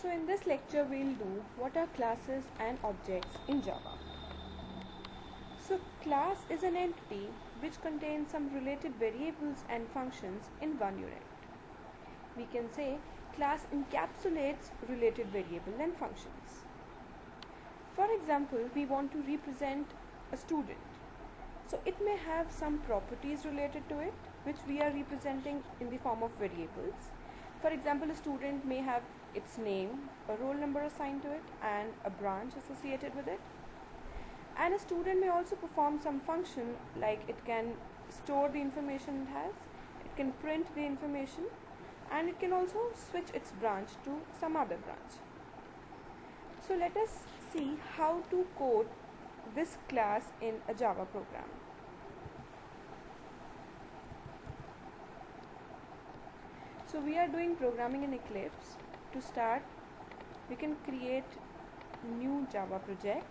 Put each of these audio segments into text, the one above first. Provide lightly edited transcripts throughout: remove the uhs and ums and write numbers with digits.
So in this lecture we'll do what are classes and objects in Java. So class is an entity which contains some related variables and functions in one unit. We can say class encapsulates related variables and functions. For example, we want to represent a student. So it may have some properties related to it which we are representing in the form of variables. For example, a student may have its name, a roll number assigned to it, and a branch associated with it. And a student may also perform some function, like it can store the information it has, it can print the information, and it can also switch its branch to some other branch. So let us see how to code this class in a Java program. So we are doing programming in Eclipse. To start, we can create new Java project.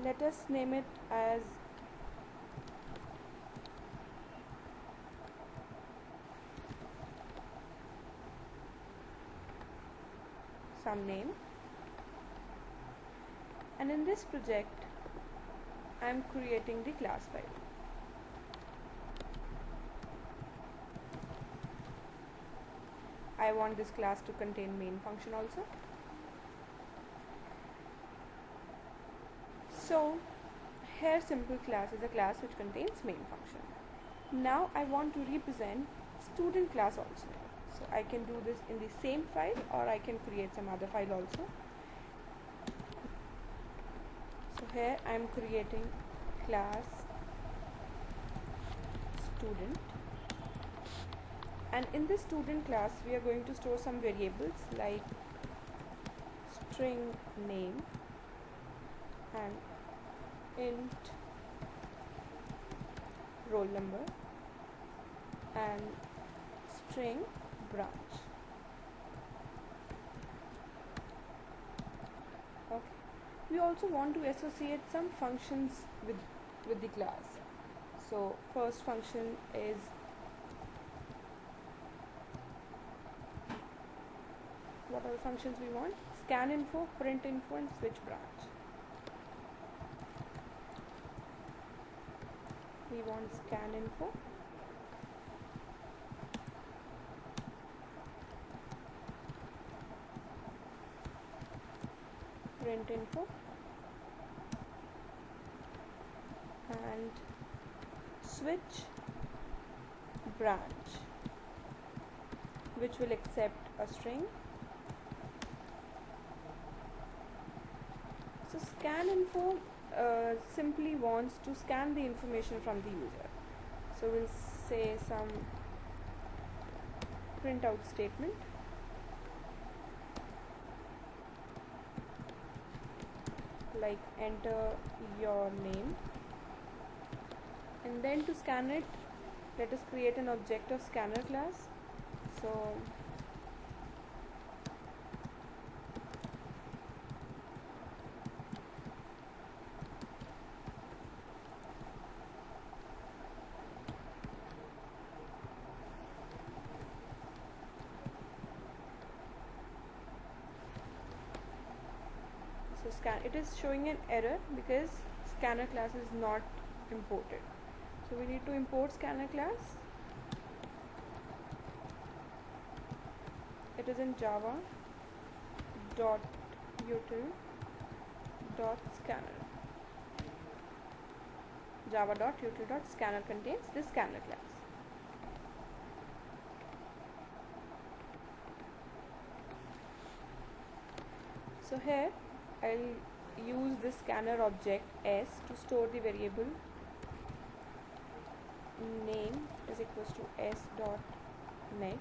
Let us name it as some name, and in this project I am creating the class file. I want this class to contain main function also. So here simple class is a class which contains main function. Now I want to represent student class also. So I can do this in the same file, or I can create some other file also. So here I am creating class student, and in this student class we are going to store some variables like string name and int roll number and string branch. Okay. We also want to associate some functions with the class. So first function is what are the functions we want? Scan info, print info, and switch branch. We want scan info, print info, and switch branch, which will accept a string. So scan info simply wants to scan the information from the user. So we'll say some printout statement like enter your name, and then to scan it, let us create an object of scanner class. So scan, it is showing an error because scanner class is not imported. So we need to import scanner class. It is in java dot util dot scanner. Java dot util dot scanner contains this scanner class. So here I'll use this scanner object s to store the variable name is equals to s dot next.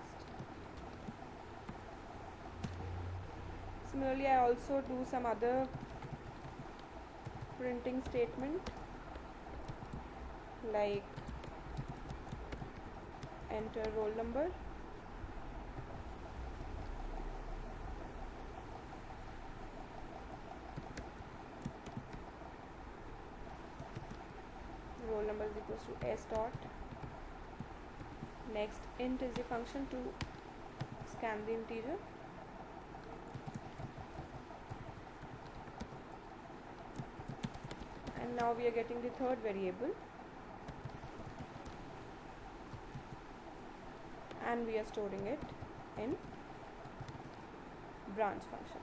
Similarly, I also do some other printing statement like enter roll number, roll number is equals to s dot next int is the function to scan the integer. And now we are getting the third variable, and we are storing it in branch function.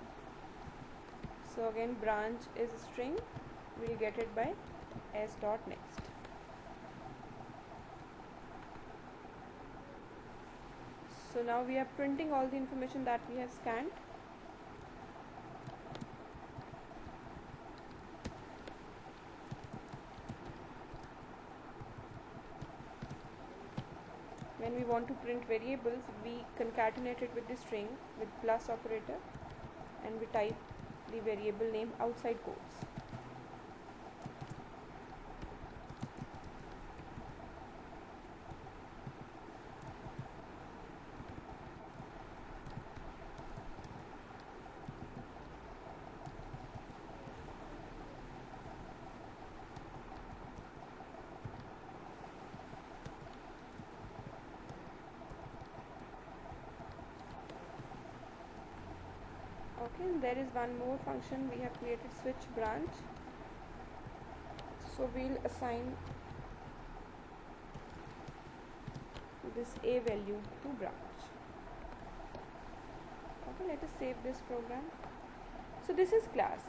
So again, branch is a string, we'll get it by s dot next. So now we are printing all the information that we have scanned. When we want to print variables, we concatenate it with the string with plus operator, and we type the variable name outside quotes. Okay, and there is one more function we have created, switch branch. So we'll assign this a value to branch. Okay, let us save this program. So this is class.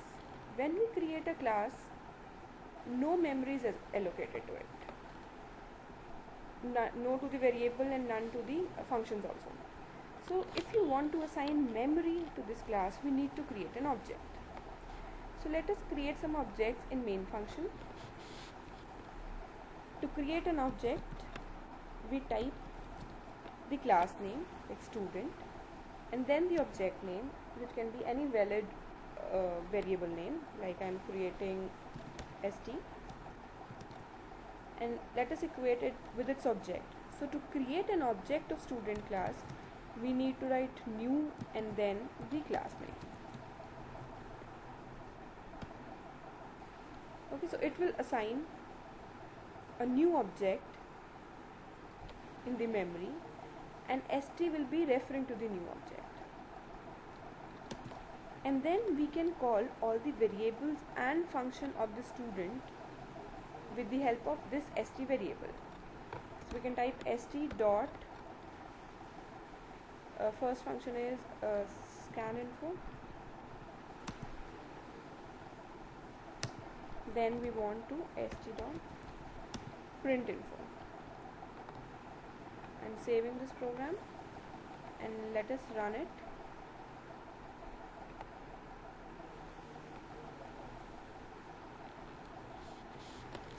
When we create a class, no memory is allocated to it. No to the variable and none to the functions also. So if you want to assign memory to this class, we need to create an object. So let us create some objects in main function. To create an object, we type the class name like student, and then the object name, which can be any valid variable name, like I am creating st, and let us equate it with its object. So to create an object of student class, we need to write new and then the class name. Okay, so it will assign a new object in the memory, and st will be referring to the new object. And then we can call all the variables and function of the student with the help of this st variable. So we can type st dot first function is scan info, then we want to st dot print info, and saving this program, and let us run it.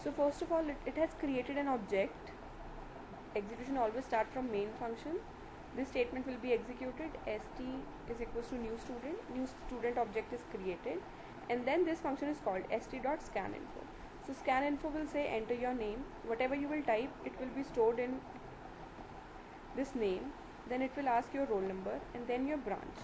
So first of all, it has created an object. Execution always start from main function. This statement will be executed. st is equals to new student object is created, and then this function is called st.scanInfo. So scanInfo will say enter your name. Whatever you will type, it will be stored in this name. Then it will ask your roll number and then your branch.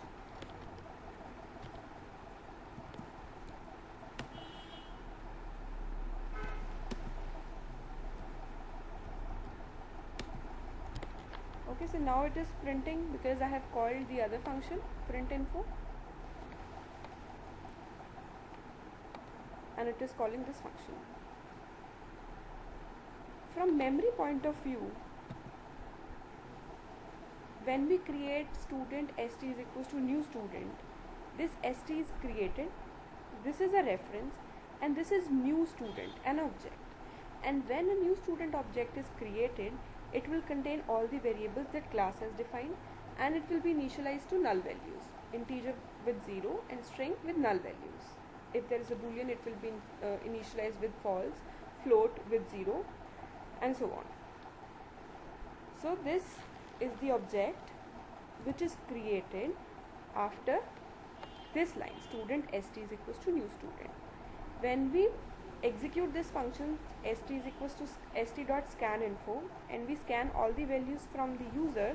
Okay, so now it is printing because I have called the other function print info, and it is calling this function. From memory point of view, when we create student st is equals to new student, this st is created, this is a reference, and this is new student, an object. And when a new student object is created, it will contain all the variables that class has defined, and it will be initialized to null values, integer with 0 and string with null values. If there is a boolean, it will be initialized with false, float with 0, and so on. So this is the object which is created after this line, student st is equals to new student. When we execute this function st is equals to st.scanInfo, and we scan all the values from the user,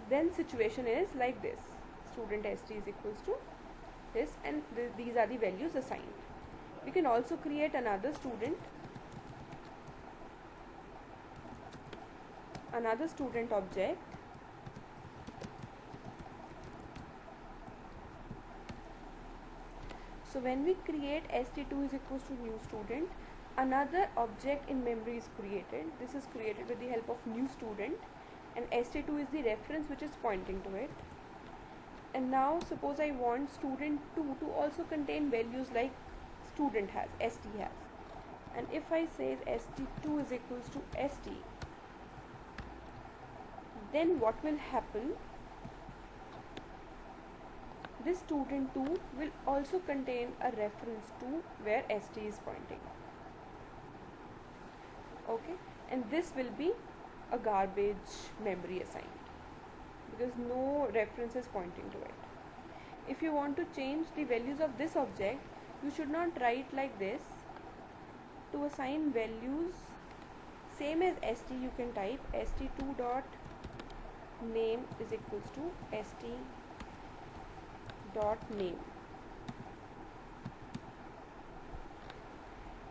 then situation is like this: student st is equals to this, and these are the values assigned. We can also create another student object So when we create st2 is equals to new student, another object in memory is created. This is created with the help of new student, and st2 is the reference which is pointing to it. And now suppose I want student 2 to also contain values like student has, st has. And if I say st2 is equals to st, then what will happen? This student 2 will also contain a reference to where st is pointing. Okay, and this will be a garbage memory assigned because no reference is pointing to it. If you want to change the values of this object, you should not write like this. To assign values same as st, you can type st2 dot name is equals to st dot name.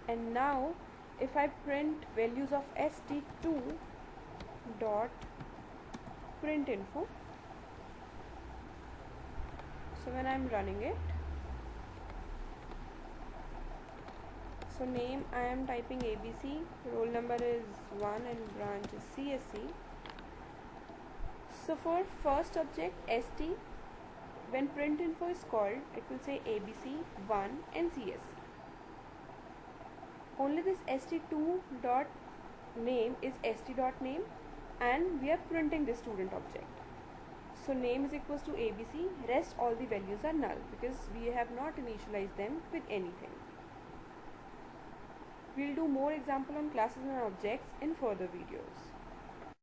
And now if I print values of st2 dot print info, so when I'm running it, so name I am typing ABC, roll number is 1 and branch is CSC. So for first object st, when print info is called, it will say ABC, 1 and CSC. Only this st2 dot name is st dot name, and we are printing the student object. So name is equals to ABC, rest all the values are null because we have not initialized them with anything. We'll do more example on classes and objects in further videos.